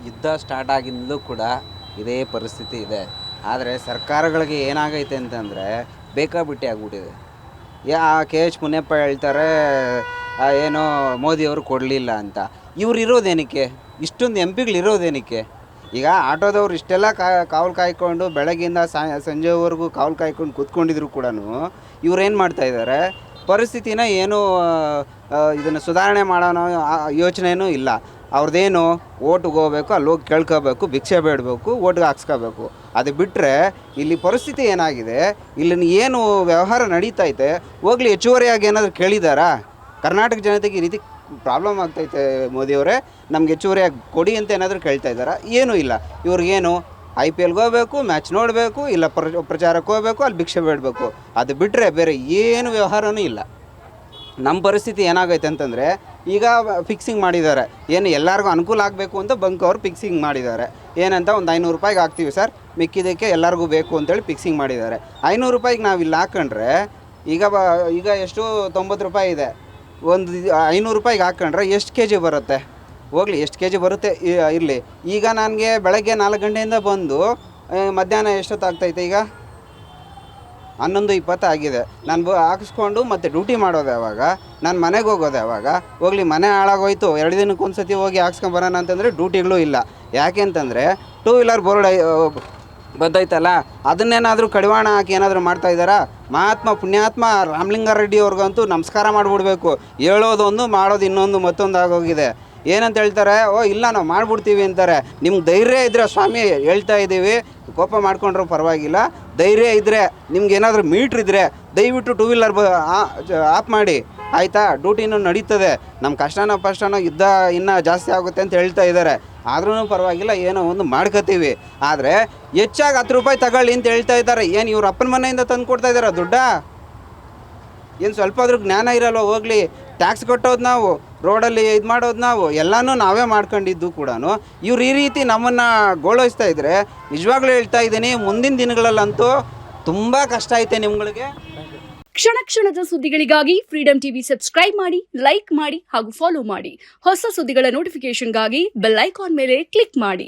ಯುದ್ಧ ಸ್ಟಾರ್ಟ್ ಆಗಿಂದಲೂ ಕೂಡ ಇದೇ ಪರಿಸ್ಥಿತಿ ಇದೆ. ಆದರೆ ಸರ್ಕಾರಗಳಿಗೆ ಏನಾಗೈತೆ ಅಂತಂದರೆ ಬೇಕಾಬಿಟ್ಟಿ ಆಗ್ಬಿಟ್ಟಿದೆ. ಕೆ ಎಚ್ ಮುನಿಯಪ್ಪ ಹೇಳ್ತಾರೆ ಏನೋ ಮೋದಿಯವರು ಕೊಡಲಿಲ್ಲ ಅಂತ. ಇವ್ರು ಇರೋದೇನಕ್ಕೆ? ಇಷ್ಟೊಂದು ಎಂ ಪಿಗಳು ಇರೋದೇನಕ್ಕೆ? ಈಗ ಆಟೋದವ್ರು ಇಷ್ಟೆಲ್ಲ ಕಾವಲು ಕಾಯ್ಕೊಂಡು ಬೆಳಗ್ಗಿಂದ ಸಂಜೆವರೆಗೂ ಕಾವಲು ಕಾಯ್ಕೊಂಡು ಕೂತ್ಕೊಂಡಿದ್ರು ಕೂಡ ಇವ್ರೇನು ಮಾಡ್ತಾಯಿದ್ದಾರೆ, ಪರಿಸ್ಥಿತಿನ ಏನು ಇದನ್ನು ಸುಧಾರಣೆ ಮಾಡೋಣ ಯೋಚನೆಯೂ ಇಲ್ಲ. ಅವ್ರದ್ದೇನು ಓಟ್ಗೆ ಹೋಗ್ಬೇಕು, ಅಲ್ಲಿ ಹೋಗಿ ಕೇಳ್ಕೋಬೇಕು, ಭಿಕ್ಷೆ ಬೇಡಬೇಕು, ಓಟ್ಗೆ ಹಾಕ್ಸ್ಕೋಬೇಕು. ಅದು ಬಿಟ್ಟರೆ ಇಲ್ಲಿ ಪರಿಸ್ಥಿತಿ ಏನಾಗಿದೆ, ಇಲ್ಲಿನ ಏನು ವ್ಯವಹಾರ ನಡೀತೈತೆ, ಹೋಗ್ಲಿ ಹೆಚ್ಚುವರಿಯಾಗಿ ಏನಾದರೂ ಕೇಳಿದಾರಾ? ಕರ್ನಾಟಕ ಜನತೆಗೆ ಈ ರೀತಿ ಪ್ರಾಬ್ಲಮ್ ಆಗ್ತೈತೆ ಮೋದಿಯವರೇ, ನಮ್ಗೆ ಹೆಚ್ಚುವರಿಯಾಗಿ ಕೊಡಿ ಅಂತ ಏನಾದರೂ ಕೇಳ್ತಾ ಇದ್ದಾರಾ? ಏನೂ ಇಲ್ಲ. ಇವ್ರಿಗೇನು IPLಗೆ ಹೋಗ್ಬೇಕು, ಮ್ಯಾಚ್ ನೋಡಬೇಕು, ಇಲ್ಲ ಪ್ರಚಾರಕ್ಕೆ ಹೋಗ್ಬೇಕು, ಅಲ್ಲಿ ಭಿಕ್ಷೆ ಬೇಡಬೇಕು. ಅದು ಬಿಟ್ಟರೆ ಬೇರೆ ಏನು ವ್ಯವಹಾರನೂ ಇಲ್ಲ. ನಮ್ಮ ಪರಿಸ್ಥಿತಿ ಏನಾಗೈತೆ ಅಂತಂದರೆ, ಈಗ ಫಿಕ್ಸಿಂಗ್ ಮಾಡಿದ್ದಾರೆ, ಏನು ಎಲ್ಲರಿಗೂ ಅನುಕೂಲ ಆಗಬೇಕು ಅಂತ ಬಂಕ್ ಅವರು ಫಿಕ್ಸಿಂಗ್ ಮಾಡಿದ್ದಾರೆ. ಏನಂತ ಒಂದು 500 ರೂಪಾಯಿಗೆ ಹಾಕ್ತೀವಿ ಸರ್, ಮಿಕ್ಕಿದ್ದಕ್ಕೆ ಎಲ್ಲರಿಗೂ ಬೇಕು ಅಂತೇಳಿ ಫಿಕ್ಸಿಂಗ್ ಮಾಡಿದ್ದಾರೆ. 500 ರೂಪಾಯಿಗೆ ನಾವು ಇಲ್ಲಿ ಹಾಕೊಂಡ್ರೆ ಈಗ ಎಷ್ಟು 90 ರೂಪಾಯಿ ಇದೆ. ಒಂದು 500 ರೂಪಾಯಿಗೆ ಹಾಕೊಂಡ್ರೆ ಎಷ್ಟು ಕೆ ಜಿ ಬರುತ್ತೆ? ಹೋಗಲಿ, ಎಷ್ಟು ಕೆ ಜಿ ಬರುತ್ತೆ ಇರಲಿ. ಈಗ ನನಗೆ ಬೆಳಗ್ಗೆ 4 ಗಂಟೆಯಿಂದ ಬಂದು ಮಧ್ಯಾಹ್ನ ಎಷ್ಟೊತ್ತಾಗ್ತೈತೆ? ಈಗ 11:20 ಆಗಿದೆ. ನಾನು ಹಾಕಿಸ್ಕೊಂಡು ಮತ್ತೆ ಡ್ಯೂಟಿ ಮಾಡೋದು ಯಾವಾಗ? ನಾನು ಮನೆಗೆ ಹೋಗೋದು ಯಾವಾಗ? ಹೋಗಲಿ, ಮನೆ ಹಾಳಾಗೋಯ್ತು, 2 ದಿನಕ್ಕೆ ಒಂದು ಸತಿ ಹೋಗಿ ಹಾಕ್ಸ್ಕೊಂಬರೋಣ ಅಂತಂದರೆ ಡ್ಯೂಟಿಗಳು ಇಲ್ಲ. ಯಾಕೆ ಅಂತಂದರೆ 2 ವೀಲರ್ ಬೋರ್ಡ್ ಬಂದೈತಲ್ಲ, ಅದನ್ನೇನಾದರೂ ಕಡಿವಾಣ ಹಾಕಿ ಏನಾದರೂ ಮಾಡ್ತಾಯಿದ್ದಾರಾ? ಮಹಾತ್ಮ ಪುಣ್ಯಾತ್ಮ ರಾಮಲಿಂಗಾರೆಡ್ಡಿ ಅವ್ರಿಗಂತೂ ನಮಸ್ಕಾರ ಮಾಡಿಬಿಡ್ಬೇಕು. ಹೇಳೋದೊಂದು ಮಾಡೋದು ಇನ್ನೊಂದು ಮತ್ತೊಂದು ಆಗೋಗಿದೆ. ಏನಂತ ಹೇಳ್ತಾರೆ, ಇಲ್ಲ ನಾವು ಮಾಡಿಬಿಡ್ತೀವಿ ಅಂತಾರೆ. ನಿಮ್ಗೆ ಧೈರ್ಯ ಇದ್ದರೆ ಸ್ವಾಮಿ ಹೇಳ್ತಾ ಇದ್ದೀವಿ, ಕೋಪ ಮಾಡ್ಕೊಂಡ್ರೂ ಪರವಾಗಿಲ್ಲ. ಧೈರ್ಯ ಇದ್ದರೆ, ನಿಮ್ಗೆ ಏನಾದರೂ ಮೀಟ್ರ್ ಇದ್ದರೆ ದಯವಿಟ್ಟು 2 ವೀಲರ್ ಆಫ್ ಮಾಡಿ, ಆಯಿತಾ? ಡ್ಯೂಟಿನೂ ನಡೀತದೆ. ನಮ್ಮ ಕಷ್ಟನೋ ಯುದ್ಧ ಇನ್ನೂ ಜಾಸ್ತಿ ಆಗುತ್ತೆ ಅಂತ ಹೇಳ್ತಾ ಇದ್ದಾರೆ. ಆದ್ರೂ ಪರವಾಗಿಲ್ಲ, ಏನೋ ಒಂದು ಮಾಡ್ಕೋತೀವಿ. ಆದರೆ ಹೆಚ್ಚಾಗಿ 10 ರೂಪಾಯಿ ತಗೊಳ್ಳಿ ಅಂತ ಹೇಳ್ತಾ ಇದ್ದಾರೆ. ಏನು ಇವ್ರ ಅಪ್ಪನ ಮನೆಯಿಂದ ತಂದು ಕೊಡ್ತಾ ಇದ್ದಾರೆ ದುಡ್ಡ? ಏನು ಸ್ವಲ್ಪ ಆದ್ರೂ ಜ್ಞಾನ ಇರಲ್ವ? ಹೋಗಲಿ, ಟ್ಯಾಕ್ಸ್ ಕಟ್ಟೋದು ನಾವು, ರೋಡಲ್ಲಿ ಇದು ಮಾಡೋದು ನಾವು, ಎಲ್ಲನೂ ನಾವೇ ಮಾಡ್ಕೊಂಡಿದ್ದು ಕೂಡ ಇವ್ರು ಈ ರೀತಿ ನಮ್ಮನ್ನು ಗೋಳೈಸ್ತಾ ಇದ್ದರೆ, ನಿಜವಾಗ್ಲೂ ಹೇಳ್ತಾ ಇದ್ದೀನಿ, ಮುಂದಿನ ದಿನಗಳಲ್ಲಂತೂ ತುಂಬ ಕಷ್ಟ ಐತೆ ನಿಮ್ಗಳಿಗೆ. ಕ್ಷಣ ಕ್ಷಣದ ಸುದ್ದಿಗಳಿಗಾಗಿ ಫ್ರೀಡಂ ಟಿವಿ ಸಬ್ಸ್ಕ್ರೈಬ್ ಮಾಡಿ, ಲೈಕ್ ಮಾಡಿ ಹಾಗೂ ಫಾಲೋ ಮಾಡಿ. ಹೊಸ ಸುದ್ದಿಗಳ ನೋಟಿಫಿಕೇಶನ್ಗಾಗಿ ಬೆಲ್ ಐಕಾನ್ ಮೇಲೆ ಕ್ಲಿಕ್ ಮಾಡಿ.